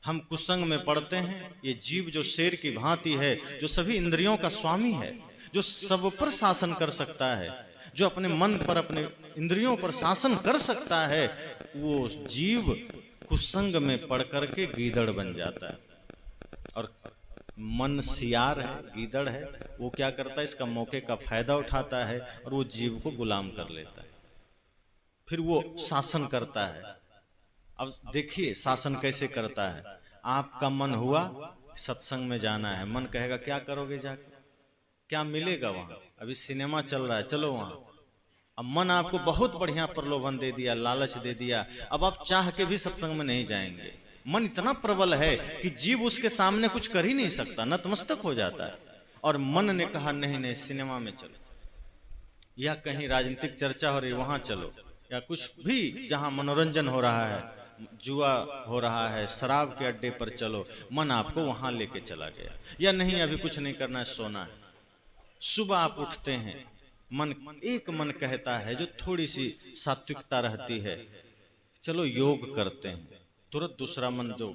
हम कुसंग में पड़ते हैं। ये जीव जो शेर की भांति है, जो सभी इंद्रियों का स्वामी है, जो सब पर शासन कर सकता है, जो अपने मन पर, अपने इंद्रियों पर शासन कर सकता है, वो जीव कुसंग में पड़ करके गीदड़ बन जाता है। और मन सियार है, गीदड़ है, वो क्या करता है, इसका मौके का फायदा उठाता है और वो जीव को गुलाम कर लेता है, फिर वो शासन करता है। अब देखिए शासन कैसे करता है। आपका मन हुआ सत्संग में जाना है, मन कहेगा क्या करोगे जाके, क्या मिलेगा वहां, अभी सिनेमा चल रहा है, चलो वहां। अब मन आपको बहुत बढ़िया प्रलोभन दे दिया, लालच दे दिया, अब आप चाह के भी सत्संग में नहीं जाएंगे। मन इतना प्रबल है कि जीव उसके सामने कुछ कर ही नहीं सकता, नतमस्तक हो जाता है। और मन ने कहा नहीं नहीं सिनेमा में चलो, या कहीं राजनीतिक चर्चा हो रही वहां चलो, या कुछ भी जहां मनोरंजन हो रहा है, जुआ हो रहा है, शराब के अड्डे पर चलो, मन आपको वहां लेके चला गया। या नहीं अभी कुछ नहीं करना है, सोना है। सुबह आप उठते हैं, एक मन कहता है जो थोड़ी सी सात्विकता रहती है, चलो योग करते हैं। तुरंत दूसरा मन जो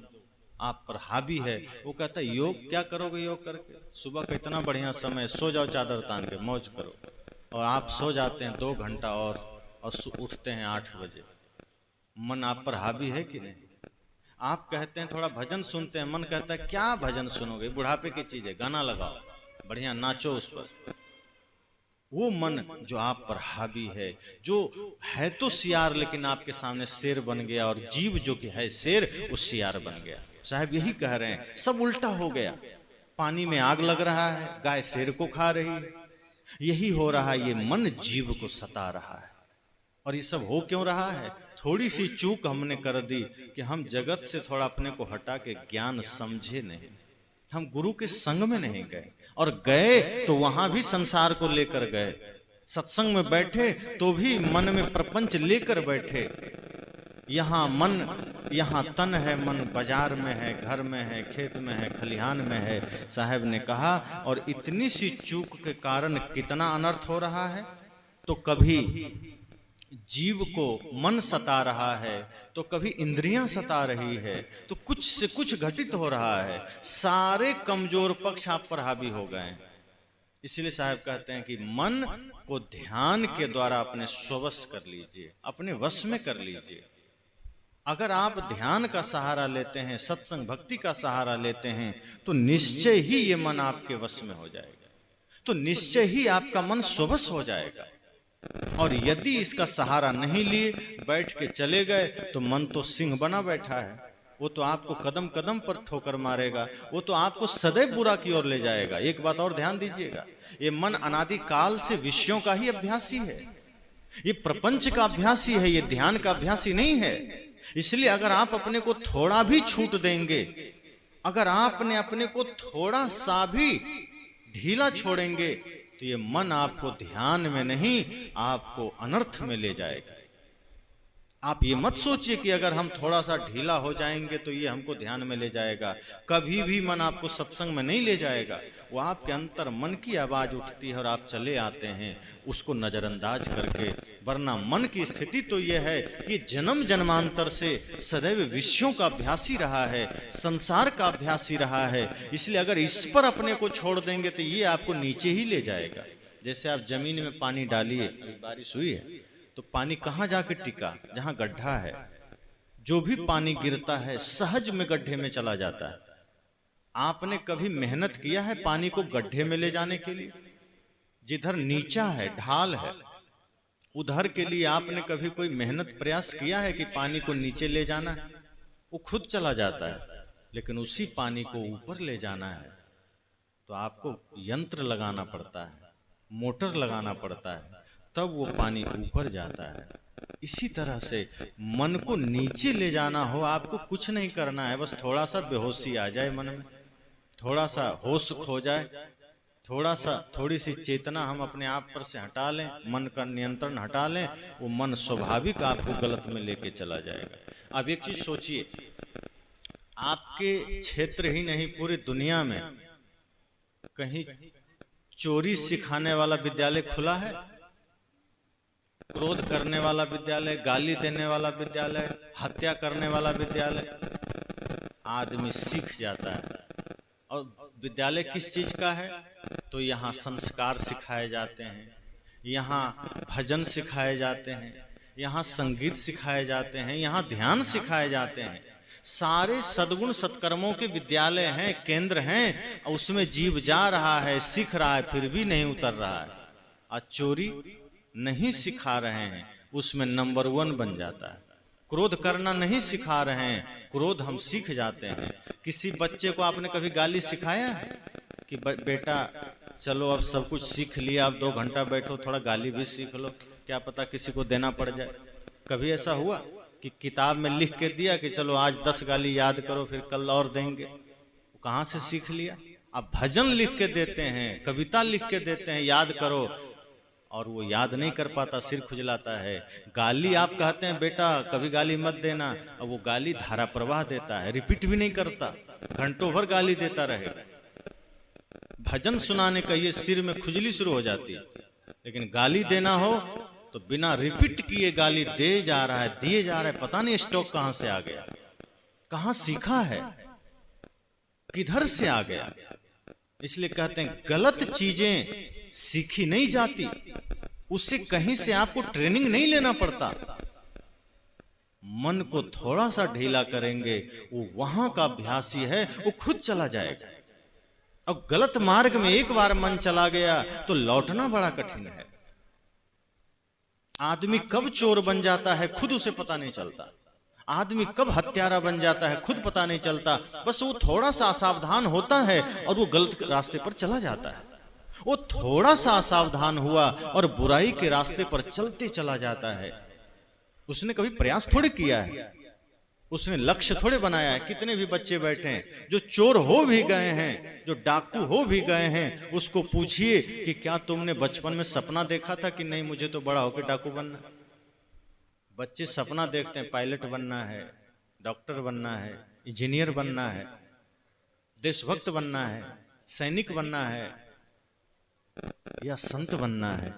आप पर हावी है वो कहता है योग क्या करोगे, योग करके, सुबह का इतना बढ़िया समय, सो जाओ चादर तान के, मौज करो। और आप सो जाते हैं 2 घंटा और उठते हैं 8 बजे। मन आप पर हावी है कि नहीं। आप कहते हैं थोड़ा भजन सुनते हैं, मन कहता है क्या भजन सुनोगे, बुढ़ापे की चीज है, गाना लगाओ, बढ़िया नाचो उस पर। वो मन जो आप पर हावी है, जो है तो सियार लेकिन आपके सामने शेर बन गया, और जीव जो कि है शेर वो सियार बन गया। साहब यही कह रहे हैं, सब उल्टा हो गया। पानी में आग लग रहा है, गाय शेर को खा रही है, यही हो रहा है। ये मन जीव को सता रहा है। और ये सब हो क्यों रहा है, थोड़ी सी चूक हमने कर दी कि हम जगत से थोड़ा अपने को हटा के ज्ञान समझे नहीं, हम गुरु के संग में नहीं गए, और गए तो वहां भी संसार को लेकर गए। सत्संग में बैठे तो भी मन में प्रपंच लेकर बैठे। यहाँ मन, यहाँ तन है, मन बाजार में है, घर में है, खेत में है, खलिहान में है, साहब ने कहा। और इतनी सी चूक के कारण कितना अनर्थ हो रहा है। तो कभी जीव को मन सता रहा है, तो कभी इंद्रियां सता रही है, तो कुछ से कुछ घटित हो रहा है। सारे कमजोर पक्ष आप पर हावी हो गए। इसलिए साहब कहते हैं कि मन को ध्यान के द्वारा अपने स्ववश कर लीजिए, अपने वश में कर लीजिए। अगर आप ध्यान का सहारा लेते हैं, सत्संग भक्ति का सहारा लेते हैं, तो निश्चय ही ये मन आपके वश में हो जाएगा, तो निश्चय ही आपका मन स्ववश हो जाएगा। और यदि इसका सहारा नहीं लिए, बैठ के चले गए, तो मन तो सिंह बना बैठा है, वो तो आपको कदम कदम पर ठोकर मारेगा, वो तो आपको सदैव बुरा की ओर ले जाएगा। एक बात और ध्यान दीजिएगा, ये मन अनादि काल से विषयों का ही अभ्यासी है, ये प्रपंच का अभ्यासी है, ये ध्यान का अभ्यासी नहीं है। इसलिए अगर आप अपने को थोड़ा भी छूट देंगे, अगर आपने अपने को थोड़ा सा भी ढीला छोड़ेंगे, तो ये मन आपको ध्यान में नहीं, आपको अनर्थ में ले जाएगा। आप ये मत सोचिए कि अगर हम थोड़ा सा ढीला हो जाएंगे तो ये हमको ध्यान में ले जाएगा। कभी भी मन आपको सत्संग में नहीं ले जाएगा। वो आपके अंतर मन की आवाज उठती है और आप चले आते हैं उसको नजरअंदाज करके। वरना मन की स्थिति तो ये है कि जन्म जन्मांतर से सदैव विषयों का अभ्यासी रहा है, संसार का अभ्यासी रहा है। इसलिए अगर इस पर अपने को छोड़ देंगे तो ये आपको नीचे ही ले जाएगा। जैसे आप जमीन में पानी डालिए, बारिश हुई है तो पानी कहाँ जाकर टिका, जहां गड्ढा है। जो भी पानी गिरता है सहज में गड्ढे में चला जाता है। आपने कभी मेहनत किया है पानी को गड्ढे में ले जाने के लिए? जिधर नीचा है, ढाल है, उधर के लिए आपने कभी कोई मेहनत प्रयास किया है कि पानी को नीचे ले जाना है? वो खुद चला जाता है। लेकिन उसी पानी को ऊपर ले जाना है तो आपको यंत्र लगाना पड़ता है, मोटर लगाना पड़ता है, तब वो पानी ऊपर जाता है। इसी तरह से मन को नीचे ले जाना हो, आपको कुछ नहीं करना है, बस थोड़ा सा बेहोशी आ जाए मन में, थोड़ा सा होश खो जाए, थोड़ी सी चेतना हम अपने आप पर से हटा लें, मन का नियंत्रण हटा लें, वो मन स्वाभाविक आपको गलत में लेके चला जाएगा। अब एक चीज सोचिए, आपके क्षेत्र ही नहीं पूरी दुनिया में कहीं चोरी सिखाने वाला विद्यालय खुला है? क्रोध करने वाला विद्यालय, गाली देने वाला विद्यालय, हत्या करने वाला विद्यालय? आदमी सीख जाता है। और विद्यालय किस चीज का है? तो यहाँ संस्कार सिखाए जाते हैं, यहाँ भजन सिखाए जाते हैं, यहाँ संगीत सिखाए जाते हैं, यहाँ ध्यान सिखाए जाते हैं। सारे सद्गुण सत्कर्मों के विद्यालय हैं, केंद्र हैं। उसमें जीव जा रहा है, सीख रहा है, फिर भी नहीं उतर रहा है। आज चोरी नहीं सिखा रहे हैं, उसमें नंबर 1 बन जाता है। क्रोध करना नहीं सिखा रहे हैं, क्रोध हम सीख जाते हैं। किसी बच्चे को आपने कभी गाली सिखाया है कि बेटा चलो अब सब कुछ सीख लिया, अब 2 घंटा बैठो, थोड़ा गाली भी सीख लो, क्या पता किसी को देना पड़ जाए? कभी ऐसा हुआ कि किताब में लिख के दिया कि चलो आज 10 गाली याद करो, फिर कल और देंगे? वो कहाँ से सीख लिया? अब भजन लिख के देते हैं, कविता लिख के देते हैं, याद करो, और वो याद नहीं कर पाता, सिर खुजलाता है। गाली आप कहते हैं बेटा कभी गाली मत देना, और वो गाली धारा प्रवाह देता है, रिपीट भी नहीं करता, घंटों भर गाली देता रहेगा। भजन सुनाने का ये सिर में खुजली शुरू हो जाती है, लेकिन गाली देना हो तो बिना रिपीट किए गाली दे जा रहा है, दिए जा रहा है। पता नहीं स्टॉक कहां से आ गया, कहां सीखा है, किधर से आ गया। इसलिए कहते हैं गलत चीजें सीखी नहीं जाती, उससे कहीं से आपको ट्रेनिंग नहीं लेना पड़ता। मन को थोड़ा सा ढीला करेंगे, वो वहां का अभ्यासी है, वो खुद चला जाएगा। अब गलत मार्ग में एक बार मन चला गया तो लौटना बड़ा कठिन है। आदमी कब चोर बन जाता है खुद उसे पता नहीं चलता, आदमी कब हत्यारा बन जाता है खुद पता नहीं चलता। बस वो थोड़ा सा असावधान होता है और वो गलत रास्ते पर चला जाता है। वो थोड़ा सा असावधान हुआ और बुराई के रास्ते पर चलते चला जाता है। उसने कभी प्रयास थोड़े किया है, उसने लक्ष्य थोड़े बनाया है। कितने भी बच्चे बैठे हैं जो चोर हो भी गए हैं, जो डाकू हो भी गए हैं, उसको पूछिए कि क्या तुमने बचपन में सपना देखा था कि नहीं मुझे तो बड़ा होकर डाकू बनना। बच्चे सपना देखते हैं, पायलट बनना है, डॉक्टर बनना है, इंजीनियर बनना है, देशभक्त बनना है, सैनिक बनना है या संत बनना है।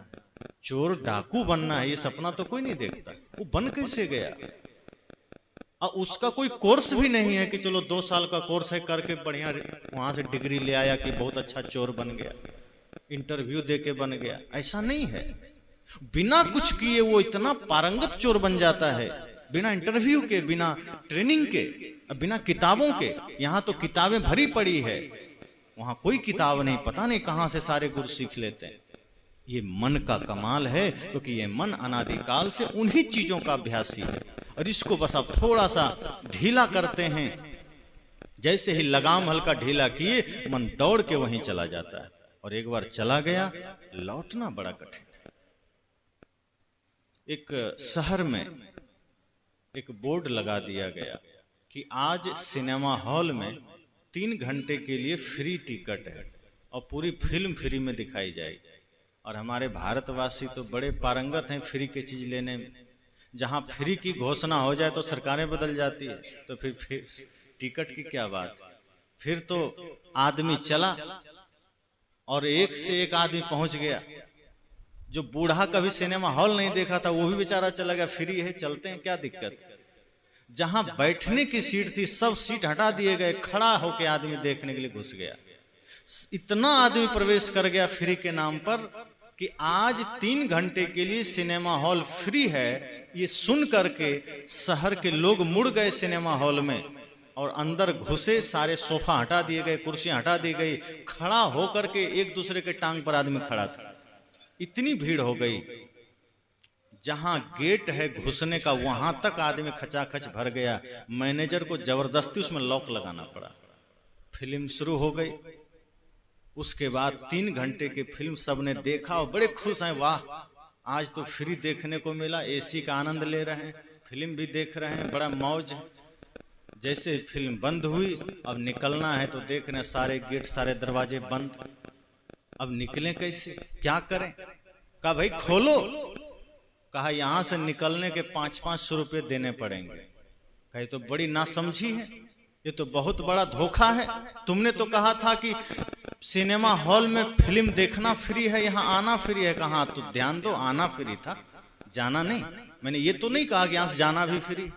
चोर डाकू बनना है ये सपना तो कोई नहीं देखता। वो बन कैसे गया? और उसका कोई कोर्स भी नहीं है कि चलो 2 साल का कोर्स है करके बढ़िया वहां से डिग्री ले आया कि बहुत अच्छा चोर बन गया, इंटरव्यू दे के बन गया। ऐसा नहीं है। बिना कुछ किए वो इतना पारंगत चोर बन जाता है, बिना इंटरव्यू के, बिना ट्रेनिंग के, बिना किताबों के। यहाँ तो किताबें भरी पड़ी है, वहां कोई किताब नहीं, पता नहीं कहां से सारे गुरु सीख लेते हैं। ये मन का कमाल है, क्योंकि ये मन अनादिकाल से उन्हीं चीजों का अभ्यासी है। और इसको बस आप थोड़ा सा ढीला करते हैं, जैसे ही लगाम हल्का ढीला किए मन दौड़ के वहीं चला जाता है। और एक बार चला गया लौटना बड़ा कठिन है। एक शहर में एक बोर्ड लगा दिया गया कि आज सिनेमा हॉल में 3 घंटे के लिए फ्री टिकट है और पूरी फिल्म फ्री में दिखाई जाएगी। और हमारे भारतवासी तो बड़े पारंगत हैं फ्री की चीज लेने में। जहां फ्री की घोषणा हो जाए तो सरकारें बदल जाती है, तो फिर टिकट की क्या बात। फिर तो आदमी चला और एक से एक आदमी पहुंच गया। जो बूढ़ा कभी सिनेमा हॉल नहीं देखा था वो भी बेचारा चला गया, फ्री है चलते हैं, क्या दिक्कत। जहां बैठने की सीट थी सब सीट हटा दिए गए, खड़ा होकर आदमी देखने के लिए घुस गया। इतना आदमी प्रवेश कर गया फ्री के नाम पर कि आज 3 घंटे के लिए सिनेमा हॉल फ्री है। ये सुन करके शहर के लोग मुड़ गए सिनेमा हॉल में और अंदर घुसे। सारे सोफा हटा दिए गए, कुर्सियां हटा दी गई, खड़ा होकर के एक दूसरे के टांग पर आदमी खड़ा था। इतनी भीड़ हो गई, जहां गेट है घुसने का वहां तक आदमी खचाखच भर गया। मैनेजर को जबरदस्ती उसमें लॉक लगाना पड़ा। फिल्म शुरू हो गई। उसके बाद 3 घंटे की फिल्म सबने देखा और बड़े खुश हैं, वाह आज तो फ्री देखने को मिला, एसी का आनंद ले रहे हैं, फिल्म भी देख रहे हैं, बड़ा मौज। जैसे फिल्म बंद हुई, अब निकलना है तो देख रहे हैं सारे गेट सारे दरवाजे बंद। अब निकलें कैसे, क्या करें? कहा भाई खोलो। कहा यहां से निकलने के 500-500 रुपये देने पड़ेंगे। कहे तो बड़ी नासमझी है, ये तो बहुत बड़ा धोखा है। तुमने तो कहा था कि सिनेमा हॉल में फिल्म देखना फ्री है, यहाँ आना फ्री है। कहा तो ध्यान दो, आना फ्री था, जाना नहीं। मैंने ये तो नहीं कहा कि यहाँ से जाना भी फ्री।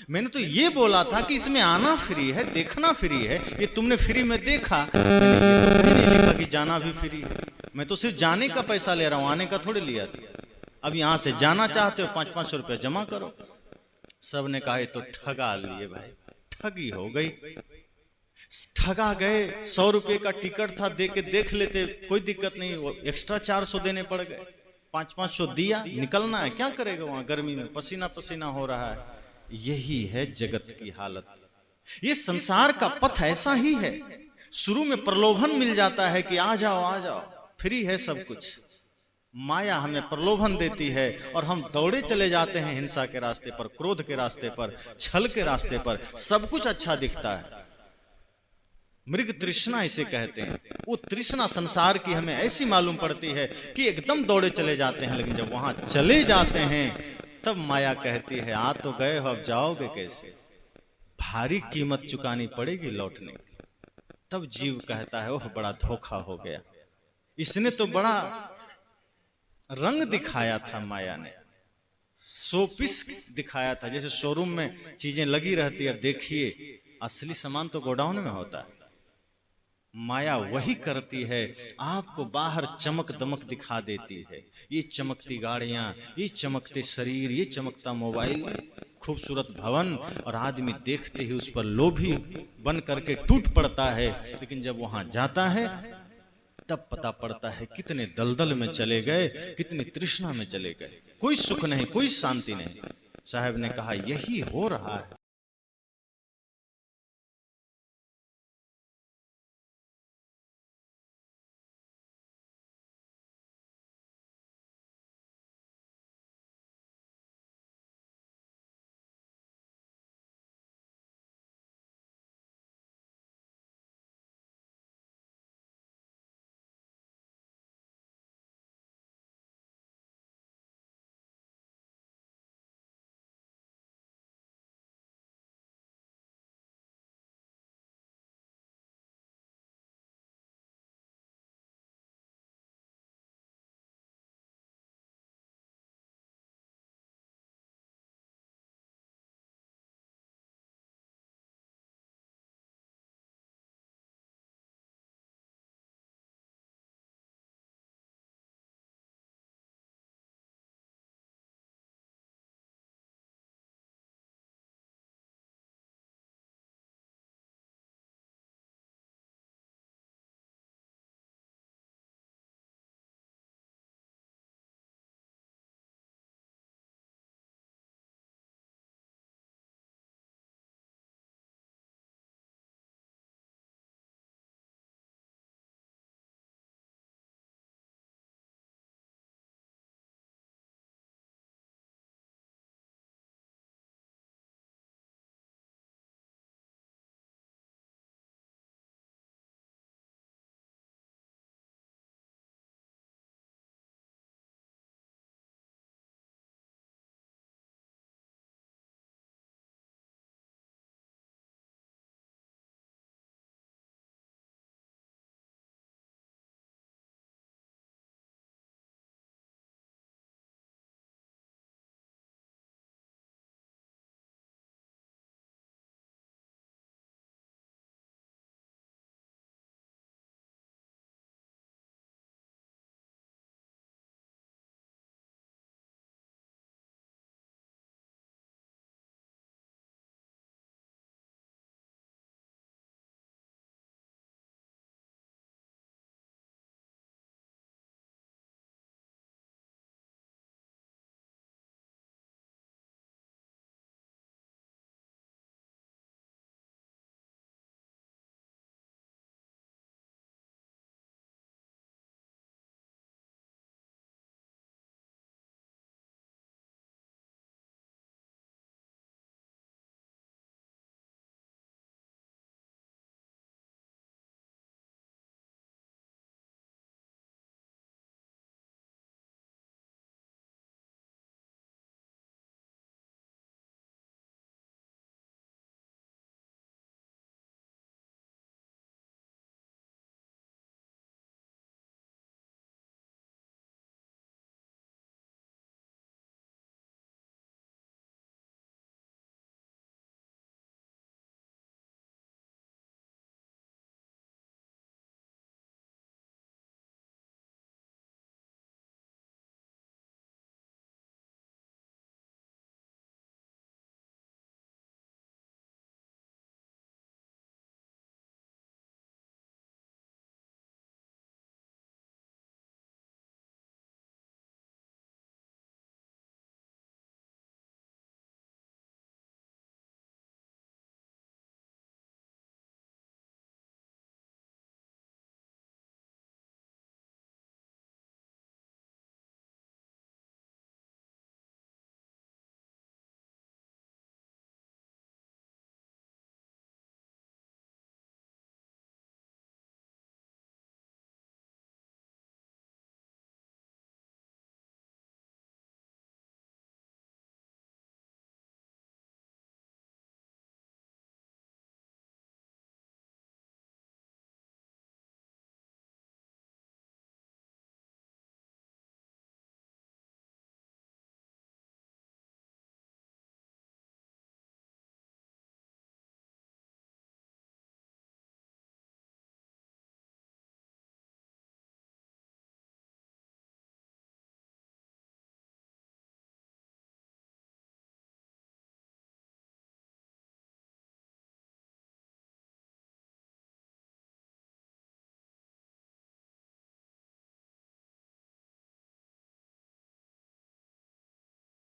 मैंने तो ये बोला था कि इसमें आना फ्री है, देखना फ्री है। ये तुमने फ्री में देखा, मैंने ये तो कहीं नहीं लिखा कि जाना भी फ्री है। मैं तो सिर्फ जाने का पैसा ले रहा हूं, आने का थोड़ी लिया था। अब यहां से जाना चाहते हो 500-500 रुपया जमा करो। सब ने कहा ये तो ठगा लिए भाई, ठगी हो गई, ठगा गए। 100 रुपये का टिकट था, दे के देख लेते, कोई दिक्कत नहीं, वो एक्स्ट्रा 400 देने पड़ गए। 500-500 दिया, निकलना है, क्या करेगा वहां गर्मी में, पसीना पसीना हो रहा है। यही है जगत की हालत। ये संसार का पथ ऐसा ही है। शुरू में प्रलोभन मिल जाता है कि आ जाओ, फ्री है सब कुछ। माया हमें प्रलोभन देती है और हम दौड़े चले जाते हैं हिंसा के रास्ते पर, क्रोध के रास्ते पर, छल के रास्ते पर। सब कुछ अच्छा दिखता है। मृग तृष्णा इसे कहते हैं। वो तृष्णा संसार की हमें ऐसी मालूम पड़ती है कि एकदम दौड़े चले जाते हैं, लेकिन जब वहां चले जाते हैं तब माया कहती है आ तो गए हो, अब जाओगे कैसे, भारी कीमत चुकानी पड़ेगी लौटने की। तब जीव कहता है ओह बड़ा धोखा हो गया, इसने तो बड़ा रंग दिखाया था, माया ने शोपीस दिखाया था। जैसे शोरूम में चीजें लगी रहती है, देखिए असली सामान तो गोडाउन में होता है। माया वही करती है, आपको बाहर चमक दमक दिखा देती है। ये चमकती गाड़ियां, ये चमकते शरीर, ये चमकता मोबाइल, खूबसूरत भवन, और आदमी देखते ही उस पर लोभी बन करके टूट पड़ता है। लेकिन जब वहां जाता है तब पता पड़ता है कितने दलदल में चले गए, कितनी तृष्णा में चले गए। कोई सुख नहीं, कोई शांति नहीं। साहब ने कहा यही हो रहा है।